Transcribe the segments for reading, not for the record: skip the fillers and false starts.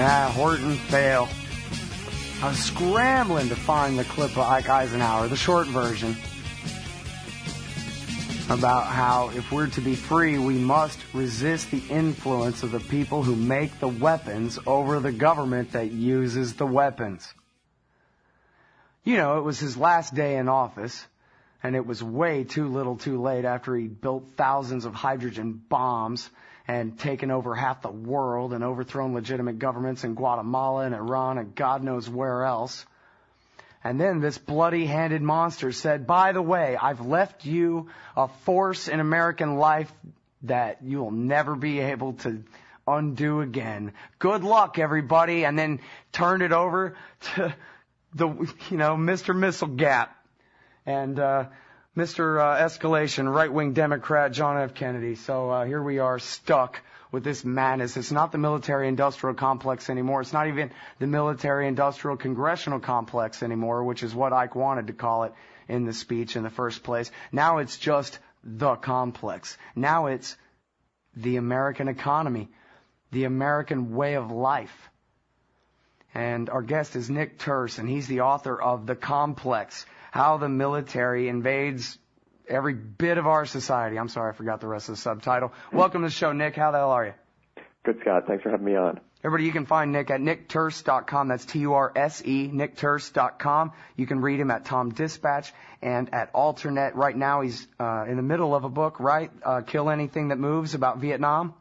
Horton fail. I was scrambling to find the clip of Ike Eisenhower, the short version, about how if we're to be free, we must resist the influence of the people who make the weapons over the government that uses the weapons. You know, it was his last day in office, and it was way too little too late after he built thousands of hydrogen bombs and taken over half the world and overthrown legitimate governments in Guatemala and Iran and God knows where else. And then this bloody-handed monster said, by the way, I've left you a force in American life that you'll never be able to undo again. Good luck, everybody. And then turned it over to Mr. Missile Gap and Mr. Escalation, right-wing Democrat John F. Kennedy. So here we are stuck with this madness. It's not the military-industrial complex anymore. It's not even the military-industrial congressional complex anymore, which is what Ike wanted to call it in the speech in the first place. Now it's just the complex. Now it's the American economy, the American way of life. And our guest is Nick Turse, and he's the author of The Complex, How the Military Invades Every Bit of Our Society. I'm sorry, I forgot the rest of the subtitle. Welcome to the show, Nick. How the hell are you? Good, Scott. Thanks for having me on. Everybody, you can find Nick at nickturse.com. That's T-U-R-S-E, nickturse.com. You can read him at Tom Dispatch and at Alternate. Right now he's in the middle of a book, right? Kill Anything That Moves, about Vietnam.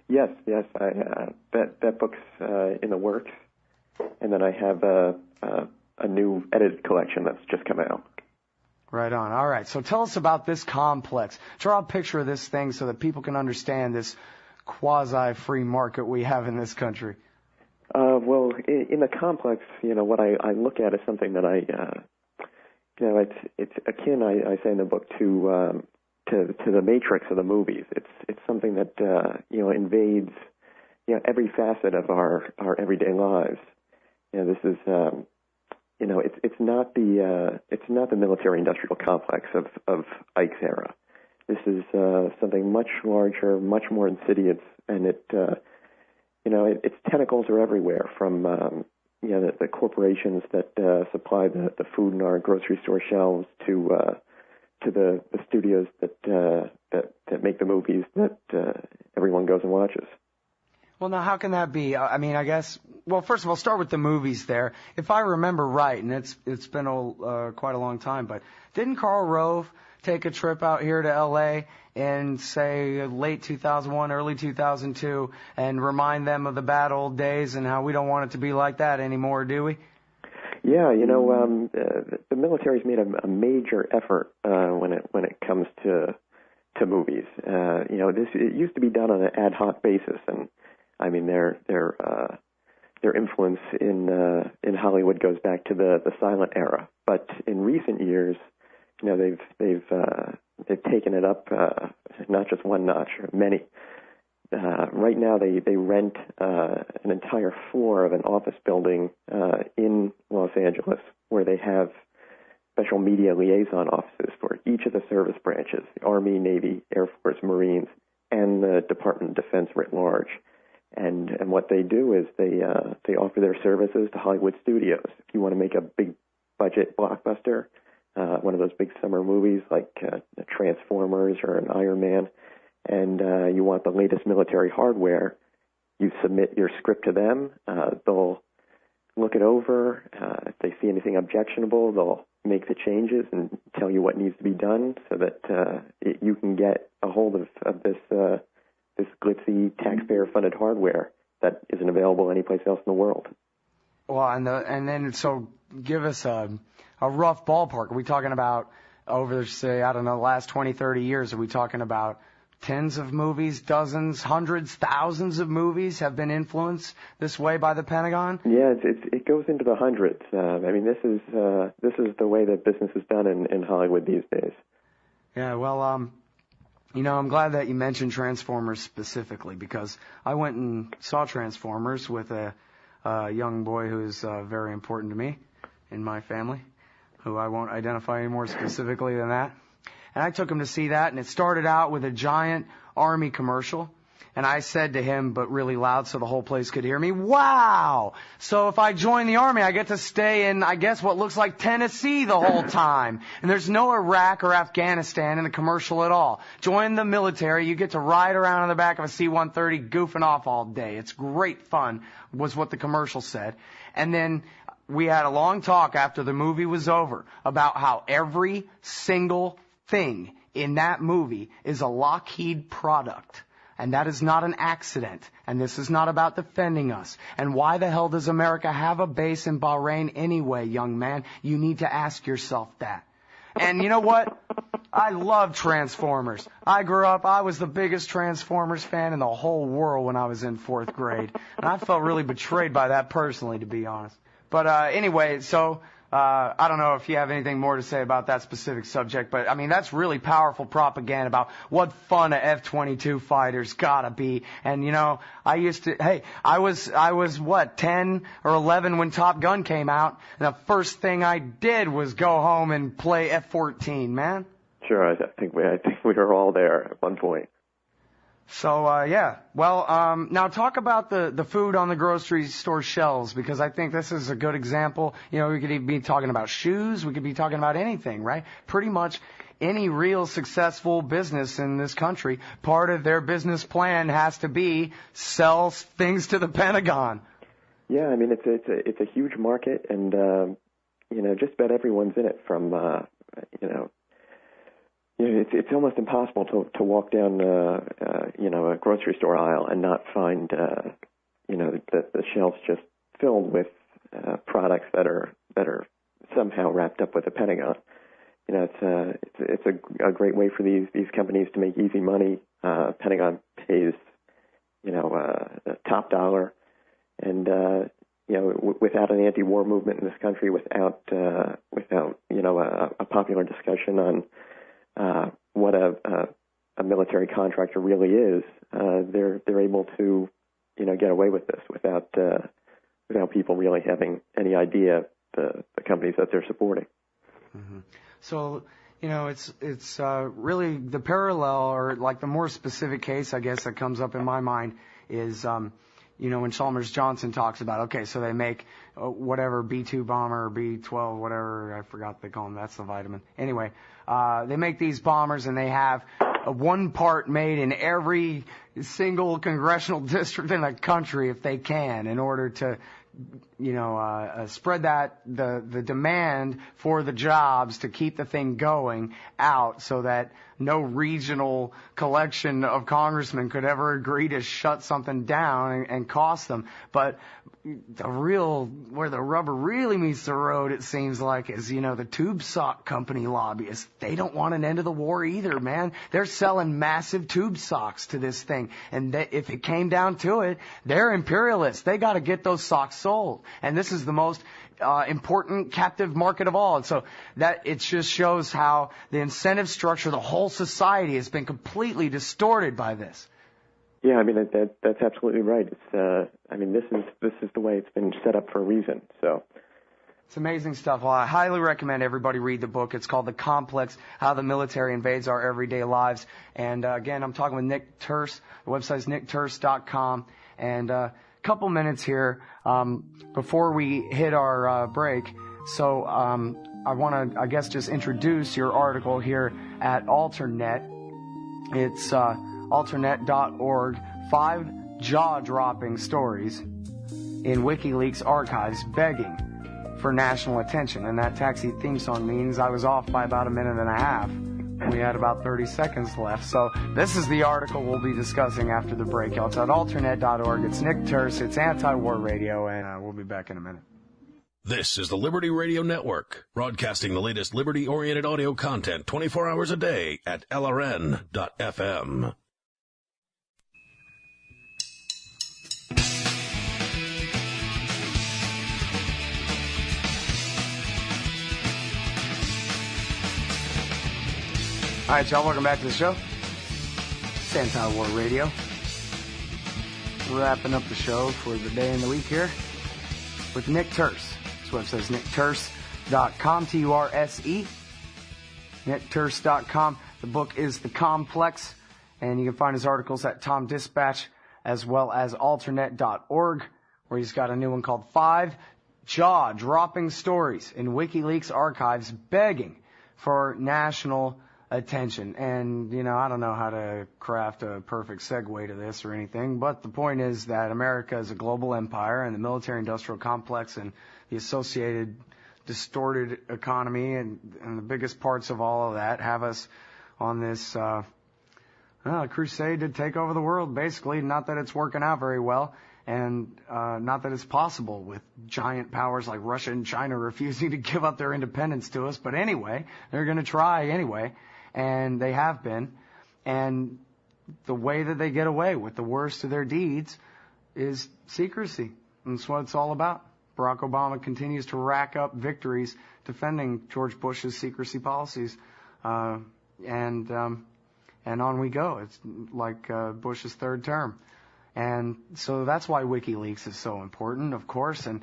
Yes. That book's in the works. And then I have a new edited collection that's just come out. Right on. All right. So tell us about this complex. Draw a picture of this thing so that people can understand this quasi-free market we have in this country. Well, in the complex, what I look at is something that it's akin, I say in the book, to the Matrix of the movies. It's something that invades every facet of our everyday lives. This is it's not the military-industrial complex of Ike's era. This is something much larger, much more insidious, and its tentacles are everywhere. From the corporations that supply the food in our grocery store shelves to the studios that make the movies that everyone goes and watches. Well, now, how can that be? I mean, I guess, well, first of all, start with the movies there. If I remember right, and it's been quite a long time, but didn't Karl Rove take a trip out here to L.A. in, say, late 2001, early 2002, and remind them of the bad old days and how we don't want it to be like that anymore, do we? Yeah, the military's made a major effort when it comes to movies. It used to be done on an ad hoc basis, and I mean their influence in Hollywood goes back to the silent era. But in recent years, they've taken it up not just one notch, many. Right now, they rent an entire floor of an office building in Los Angeles, where they have special media liaison offices for each of the service branches: the Army, Navy, Air Force, Marines, and the Department of Defense writ large. And what they do is they offer their services to Hollywood studios. If you want to make a big budget blockbuster, one of those big summer movies like Transformers or an Iron Man, and you want the latest military hardware, you submit your script to them. They'll look it over. If they see anything objectionable, they'll make the changes and tell you what needs to be done so that you can get a hold of this glitzy taxpayer-funded hardware that isn't available anyplace else in the world. Well, so give us a rough ballpark. Are we talking about over, say, I don't know, the last 20, 30 years? Are we talking about tens of movies, dozens, hundreds, thousands of movies have been influenced this way by the Pentagon? Yeah, it goes into the hundreds. This is the way that business is done in Hollywood these days. Yeah, well, I'm glad that you mentioned Transformers specifically, because I went and saw Transformers with a young boy who's very important to me in my family, who I won't identify any more specifically than that. And I took him to see that, and it started out with a giant Army commercial. And I said to him, but really loud so the whole place could hear me, wow! So if I join the Army, I get to stay in, I guess, what looks like Tennessee the whole time. And there's no Iraq or Afghanistan in the commercial at all. Join the military, you get to ride around in the back of a C-130 goofing off all day. It's great fun, was what the commercial said. And then we had a long talk after the movie was over about how every single thing in that movie is a Lockheed product. And that is not an accident. And this is not about defending us. And why the hell does America have a base in Bahrain anyway, young man? You need to ask yourself that. And you know what? I love Transformers. I grew up, I was the biggest Transformers fan in the whole world when I was in 4th grade. And I felt really betrayed by that personally, to be honest. But anyway, so I don't know if you have anything more to say about that specific subject, but I mean, that's really powerful propaganda about what fun a F-22 fighter's gotta be. And you know, I was what, 10 or 11 when Top Gun came out, and the first thing I did was go home and play F-14, man. Sure, I think we were all there at one point. So, yeah. Well, now talk about the food on the grocery store shelves, because I think this is a good example. You know, we could even be talking about shoes. We could be talking about anything, right? Pretty much any real successful business in this country, part of their business plan has to be sell things to the Pentagon. Yeah, I mean, it's a huge market, and, you know, just about everyone's in it from, you know, it's almost impossible to walk down, you know, a grocery store aisle and not find, you know, the shelves just filled with products that are somehow wrapped up with the Pentagon. You know, it's a great way for these companies to make easy money. Pentagon pays, you know, top dollar, and you know, without an anti-war movement in this country, without you know, a popular discussion on what a military contractor really is, they're able to, you know, get away with this without people really having any idea the companies that they're supporting. Mm-hmm. So, you know, it's really the parallel, or like the more specific case, I guess, that comes up in my mind is, you know, when Chalmers Johnson talks about, okay, so they make whatever B-2 bomber or B-12, whatever, I forgot they call them, that's the vitamin. Anyway, they make these bombers, and they have one part made in every single congressional district in the country if they can, in order to, you know, spread the demand for the jobs to keep the thing going out, so that no regional collection of congressmen could ever agree to shut something down and cost them. But where the rubber really meets the road, it seems like, is, you know, the tube sock company lobbyists. They don't want an end of the war either, man. They're selling massive tube socks to this thing. And if it came down to it, they're imperialists. They got to get those socks sold. And this is the most important captive market of all. And so that it just shows how the incentive structure, the whole society, has been completely distorted by this. Yeah, I mean, that's absolutely right. It's I mean, this is the way it's been set up for a reason. So it's amazing stuff. Well, I highly recommend everybody read the book. It's called The Complex: How the Military Invades Our Everyday Lives. And again, I'm talking with Nick Turse. The website's nickturse.com. And couple minutes here before we hit our break. So I want to, I guess, just introduce your article here at Alternet. It's alternet.org, 5 jaw-dropping stories in WikiLeaks archives begging for national attention. And that taxi theme song means I was off by about a minute and a half. We had about 30 seconds left. So this is the article we'll be discussing after the break. It's at alternet.org. It's Nick Turse. It's Anti-War Radio, and we'll be back in a minute. This is the Liberty Radio Network, broadcasting the latest liberty-oriented audio content 24 hours a day at LRN.FM. All right, y'all, welcome back to the show. It's Anti-War Radio. Wrapping up the show for the day and the week here with Nick Turse. His website is nickturse.com, Turse, nickturse.com. The book is The Complex: And you can find his articles at Tom Dispatch as well as alternate.org, where he's got a new one called 5 Jaw-Dropping Stories in WikiLeaks Archives Begging for National Attention. And, I don't know how to craft a perfect segue to this or anything, but the point is that America is a global empire, and the military-industrial complex and the associated distorted economy and the biggest parts of all of that have us on this crusade to take over the world, basically. Not that it's working out very well, and not that it's possible with giant powers like Russia and China refusing to give up their independence to us. But anyway, they're going to try anyway, and they have been. And the way that they get away with the worst of their deeds is secrecy. And that's what it's all about. Barack Obama continues to rack up victories defending George Bush's secrecy policies. And on we go. It's like Bush's third term. And so that's why WikiLeaks is so important, of course. And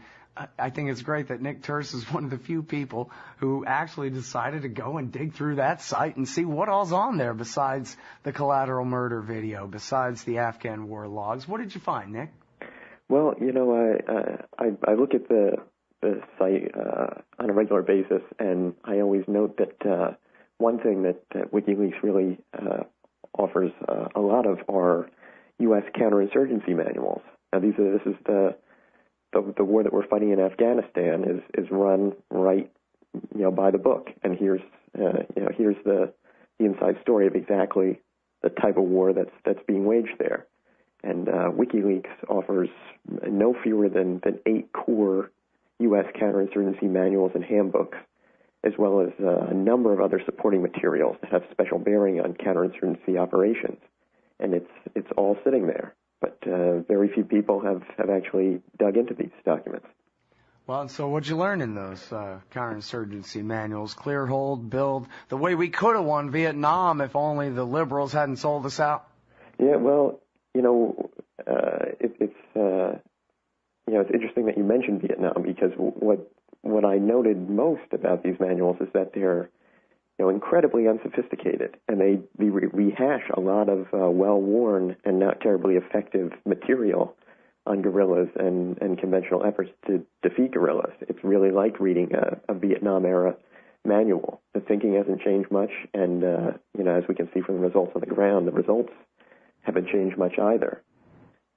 I think it's great that Nick Turse is one of the few people who actually decided to go and dig through that site and see what all's on there besides the collateral murder video, besides the Afghan war logs. What did you find, Nick? Well, I look at the site on a regular basis, and I always note that one thing that WikiLeaks really offers a lot of are U.S. counterinsurgency manuals. Now, this is the war that we're fighting in Afghanistan is run right, by the book. And here's the inside story of exactly the type of war that's being waged there. And WikiLeaks offers no fewer than 8 core U.S. counterinsurgency manuals and handbooks, as well as a number of other supporting materials that have special bearing on counterinsurgency operations. And it's all sitting there. But very few people have actually dug into these documents. Well, and so what'd you learn in those counterinsurgency manuals? Clear, hold, build, the way we could have won Vietnam if only the liberals hadn't sold us out? Yeah, well, it's interesting that you mentioned Vietnam, because what I noted most about these manuals is that they're incredibly unsophisticated, and they rehash a lot of well-worn and not terribly effective material on guerrillas and conventional efforts to defeat guerrillas. It's really like reading a Vietnam-era manual. The thinking hasn't changed much, and as we can see from the results on the ground, the results haven't changed much either.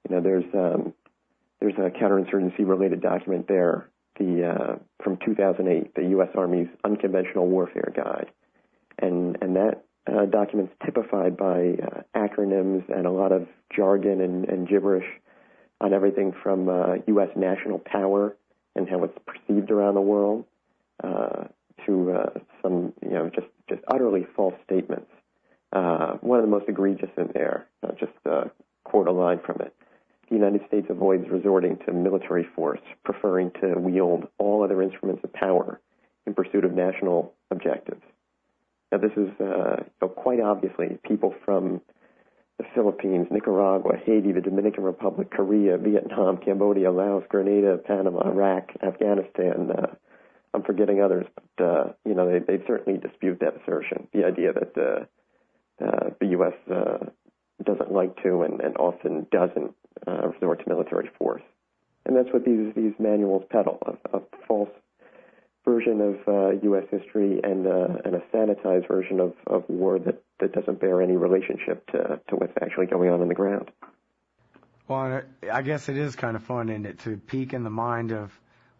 There's a counterinsurgency-related document there, from 2008, the U.S. Army's Unconventional Warfare Guide, and that document's typified by acronyms and a lot of jargon and gibberish on everything from U.S. national power and how it's perceived around the world to some just utterly false statements. One of the most egregious in there, just quote a line from it. The United States avoids resorting to military force, preferring to wield all other instruments of power in pursuit of national objectives. Now, this is quite obviously people from the Philippines, Nicaragua, Haiti, the Dominican Republic, Korea, Vietnam, Cambodia, Laos, Grenada, Panama, Iraq, Afghanistan. I'm forgetting others, but they certainly dispute that assertion. The idea that the U.S. doesn't like to and often doesn't resort to military force, and that's what these manuals peddle: a false version of U.S. history and a sanitized version of war that doesn't bear any relationship to what's actually going on the ground. Well, I guess it is kind of fun, isn't it, to peek in the mind of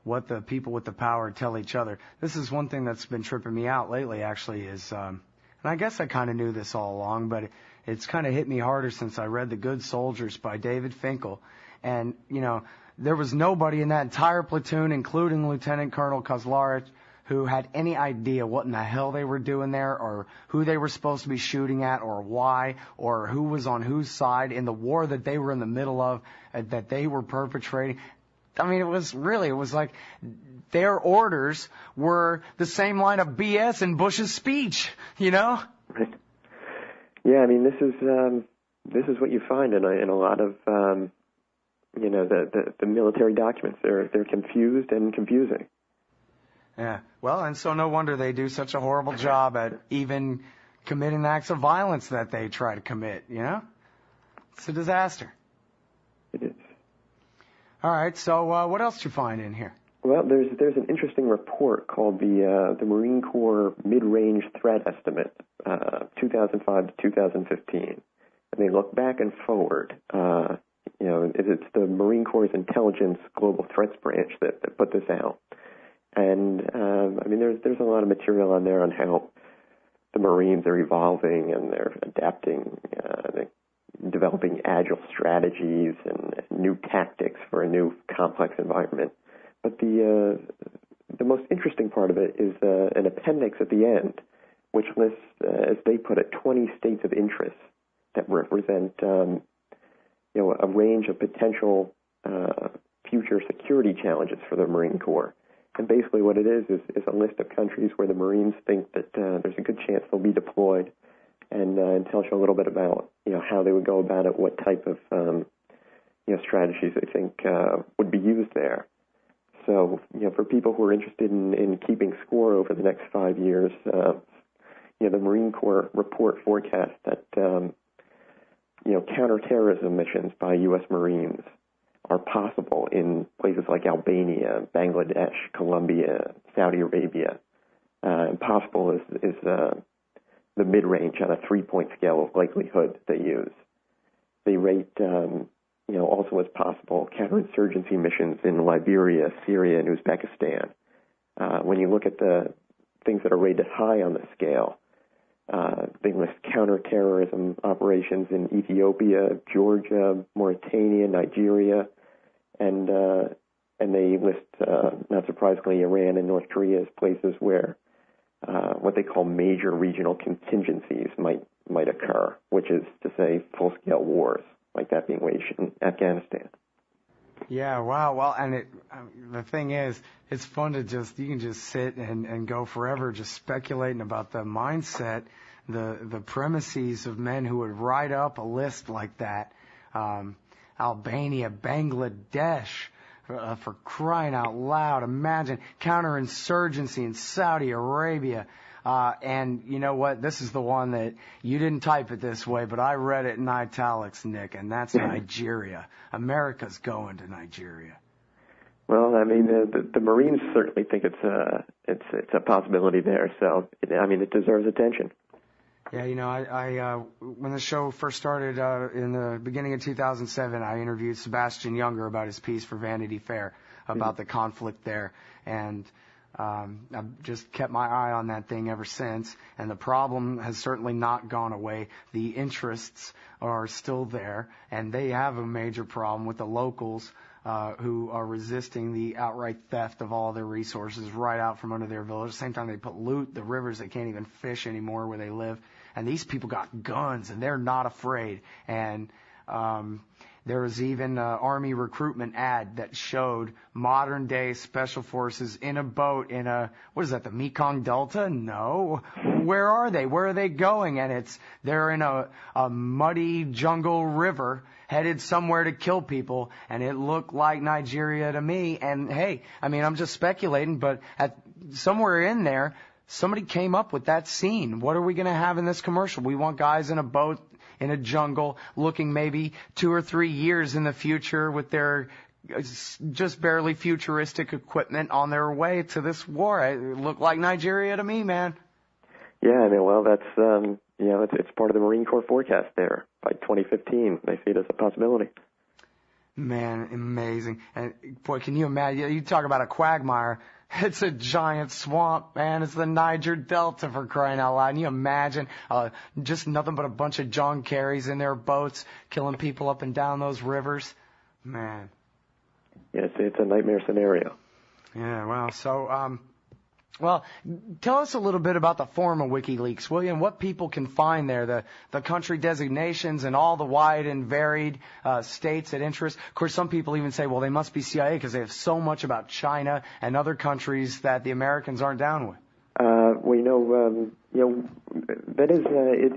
what the people with the power tell each other. This is one thing that's been tripping me out lately, actually, is, and I guess I kind of knew this all along, but it's kind of hit me harder since I read The Good Soldiers by David Finkel. And, there was nobody in that entire platoon, including Lieutenant Colonel Kozlarich, who had any idea what in the hell they were doing there, or who they were supposed to be shooting at, or why, or who was on whose side in the war that they were in the middle of, that they were perpetrating. I mean, it was like their orders were the same line of BS in Bush's speech, Right. Yeah, I mean, this is what you find in a lot of the military documents. They're confused and confusing. Yeah. Well, and so no wonder they do such a horrible job at even committing acts of violence that they try to commit, you know? It's a disaster. It is. All right, so what else did you find in here? Well, there's an interesting report called the Marine Corps Mid-Range Threat Estimate, 2005 to 2015. And they look back and forward. It's the Marine Corps' Intelligence Global Threats Branch that put this out. And, there's a lot of material on there on how the Marines are evolving and they're adapting, they're developing agile strategies and new tactics for a new complex environment. But the most interesting part of it is an appendix at the end, which lists, as they put it, 20 states of interest that represent, a range of potential future security challenges for the Marine Corps. And basically what it is a list of countries where the Marines think that there's a good chance they'll be deployed, and tells you a little bit about, how they would go about it, what type of, strategies they think would be used there. So, for people who are interested in keeping score over the next 5 years, the Marine Corps report forecasts that, counterterrorism missions by U.S. Marines are possible in places like Albania, Bangladesh, Colombia, Saudi Arabia. And possible is the mid-range on a 3-point scale of likelihood they use. They rate, also as possible counterinsurgency missions in Liberia, Syria, and Uzbekistan. When you look at the things that are rated high on the scale, they list counterterrorism operations in Ethiopia, Georgia, Mauritania, Nigeria, and they list, not surprisingly, Iran and North Korea as places where what they call major regional contingencies might occur, which is to say full-scale wars, like that being waged in Afghanistan. Yeah, wow. Well, and the thing is, it's fun to you can just sit and go forever just speculating about the mindset, the premises of men who would write up a list like that. Albania, Bangladesh, for crying out loud. Imagine counterinsurgency in Saudi Arabia. And you know what? This is the one that you didn't type it this way, but I read it in italics, Nick, and that's Nigeria. America's going to Nigeria. Well, the Marines certainly think it's a possibility there. So, it deserves attention. Yeah, I when the show first started in the beginning of 2007, I interviewed Sebastian Younger about his piece for Vanity Fair about the conflict there, and I've just kept my eye on that thing ever since, and the problem has certainly not gone away. The interests are still there, and they have a major problem with the locals who are resisting the outright theft of all their resources right out from under their village. At the same time, they pollute the rivers. They can't even fish anymore where they live. And these people got guns, and they're not afraid. And there was even an Army recruitment ad that showed modern-day special forces in a boat in what is that, the Mekong Delta? No. Where are they? Where are they going? And they're in a muddy jungle river headed somewhere to kill people, and it looked like Nigeria to me. And, hey, I'm just speculating, but somewhere in there, somebody came up with that scene. What are we going to have in this commercial? We want guys in a boat in a jungle looking maybe 2 or 3 years in the future with their just barely futuristic equipment on their way to this war. It looked like Nigeria to me, man. Yeah, that's, it's part of the Marine Corps forecast there. By 2015, they see it as a possibility. Man, amazing. And, boy, can you imagine? You talk about a quagmire. It's a giant swamp, man. It's the Niger Delta, for crying out loud. Can you imagine just nothing but a bunch of John Kerrys in their boats killing people up and down those rivers? Man. Yes, it's a nightmare scenario. Yeah, well, so, tell us a little bit about the form of WikiLeaks, William, what people can find there, the country designations and all the wide and varied states of interest. Of course, some people even say, well, they must be CIA because they have so much about China and other countries that the Americans aren't down with. That is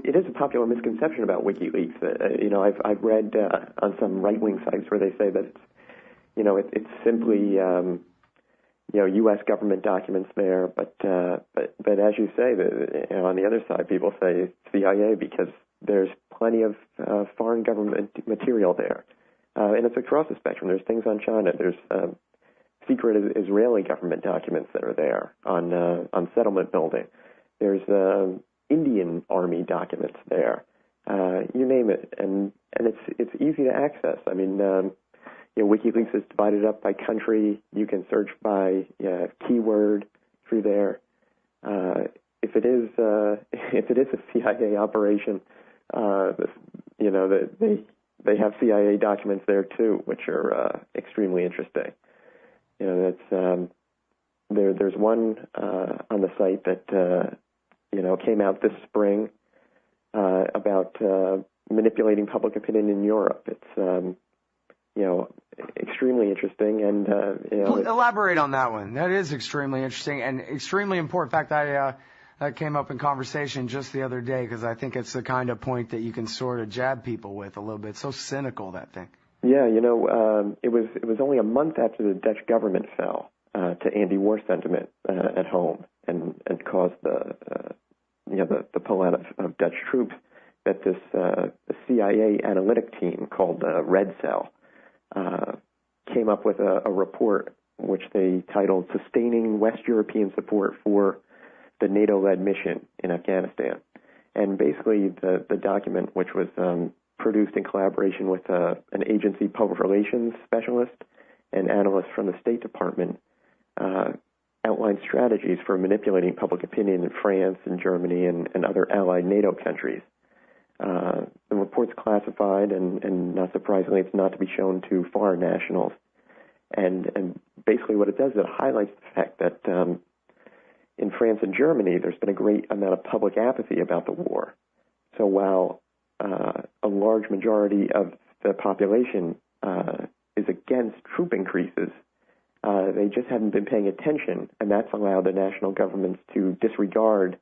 it is a popular misconception about WikiLeaks. I've read on some right-wing sites where they say that it's simply U.S. government documents there, but as you say, on the other side, people say CIA because there's plenty of foreign government material there, and it's across the spectrum. There's things on China. There's secret Israeli government documents that are there on settlement building. There's Indian Army documents there. You name it, and it's easy to access. I mean, WikiLeaks is divided up by country. You can search by keyword through there. If it is a CIA operation, they have CIA documents there too, which are extremely interesting. There's one on the site that came out this spring about manipulating public opinion in Europe. It's extremely interesting, and elaborate on that one. That is extremely interesting and extremely important. In fact, that came up in conversation just the other day because I think it's the kind of point that you can sort of jab people with a little bit. It's so cynical, that thing. Yeah, it was only a month after the Dutch government fell to anti-war sentiment at home and caused the pullout of Dutch troops that this the CIA analytic team called Red Cell came up with a report which they titled "Sustaining West European Support for the NATO-Led Mission in Afghanistan." And basically the document, which was produced in collaboration with an agency public relations specialist and analyst from the State Department, outlined strategies for manipulating public opinion in France and Germany and other allied NATO countries. The report's classified, and not surprisingly, it's not to be shown to foreign nationals. And basically what it does is it highlights the fact that in France and Germany, there's been a great amount of public apathy about the war. So while a large majority of the population is against troop increases, they just haven't been paying attention, and that's allowed the national governments to disregard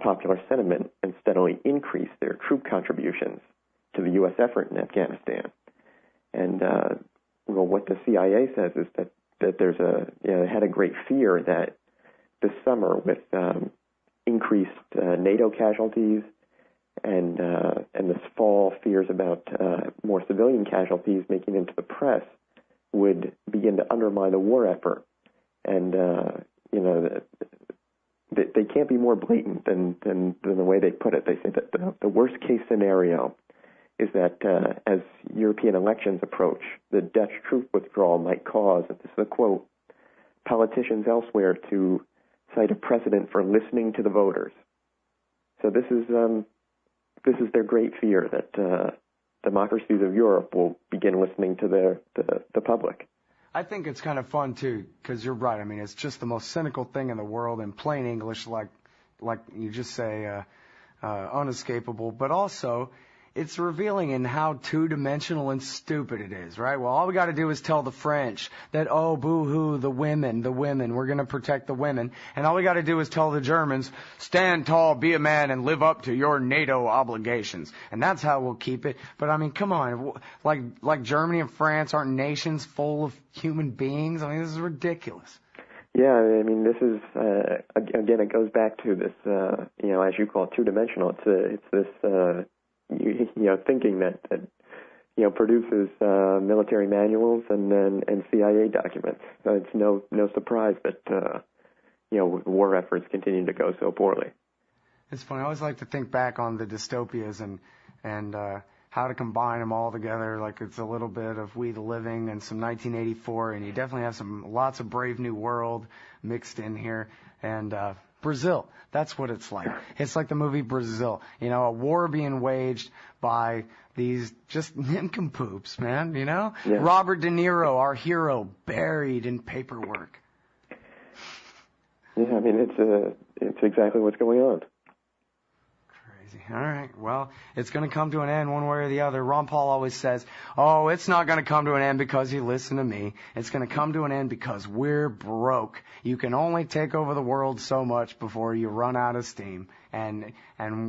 popular sentiment and steadily increase their troop contributions to the U.S. effort in Afghanistan. And what the CIA says is that there's they had a great fear that this summer, with increased NATO casualties and this fall fears about more civilian casualties making it into the press, would begin to undermine the war effort. And they can't be more blatant than the way they put it. They say that the worst case scenario is that as European elections approach, the Dutch troop withdrawal might cause, and this is a quote, politicians elsewhere to cite a precedent for listening to the voters. So this is their great fear, that democracies of Europe will begin listening to the public. I think it's kind of fun too, because you're right. I mean, it's just the most cynical thing in the world, in plain English, like you just say, unescapable. But also, it's revealing in how two-dimensional and stupid it is, right? Well, all we got to do is tell the French that, oh, boo-hoo, the women, we're going to protect the women. And all we got to do is tell the Germans, stand tall, be a man, and live up to your NATO obligations. And that's how we'll keep it. But, I mean, come on. Like Germany and France aren't nations full of human beings? I mean, this is ridiculous. Yeah, I mean, this is, again, it goes back to this, as you call it, two-dimensional. It's this, thinking that produces military manuals and CIA documents. So it's no surprise that war efforts continue to go so poorly. It's funny. I always like to think back on the dystopias and how to combine them all together. Like it's a little bit of We the Living and some 1984, and you definitely have lots of Brave New World mixed in here. And Brazil, that's what it's like. It's like the movie Brazil. A war being waged by these just nincompoops, man, Yeah. Robert De Niro, our hero, buried in paperwork. Yeah, I mean, it's exactly what's going on. Crazy. All right. Well, it's going to come to an end one way or the other. Ron Paul always says, oh, it's not going to come to an end because you listen to me. It's going to come to an end because we're broke. You can only take over the world so much before you run out of steam. And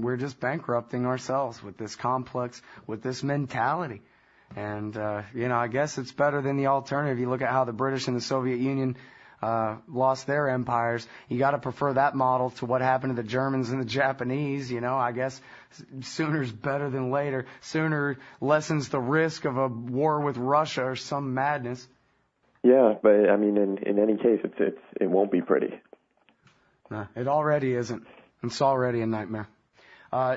we're just bankrupting ourselves with this complex, with this mentality. And, I guess it's better than the alternative. You look at how the British and the Soviet Union lost their empires. You got to prefer that model to what happened to the Germans and the Japanese. You know, I guess sooner's better than later. Sooner lessens the risk of a war with Russia or some madness. Yeah, but I mean, in any case, it won't be pretty. No, it already isn't. It's already a nightmare.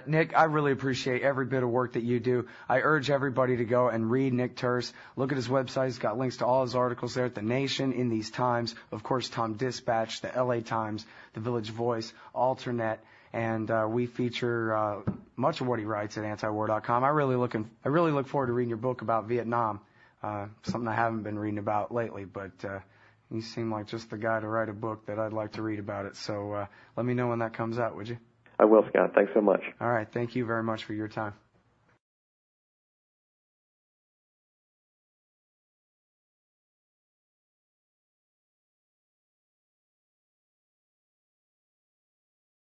Nick, I really appreciate every bit of work that you do. I urge everybody to go and read Nick Turse. Look at his website. He's got links to all his articles there at The Nation, In These Times, of course, Tom Dispatch, the LA Times, The Village Voice, Alternet, and we feature much of what he writes at antiwar.com. I really look forward to reading your book about Vietnam, something I haven't been reading about lately, but you seem like just the guy to write a book that I'd like to read about it. So let me know when that comes out, would you? I will, Scott. Thanks so much. All right. Thank you very much for your time.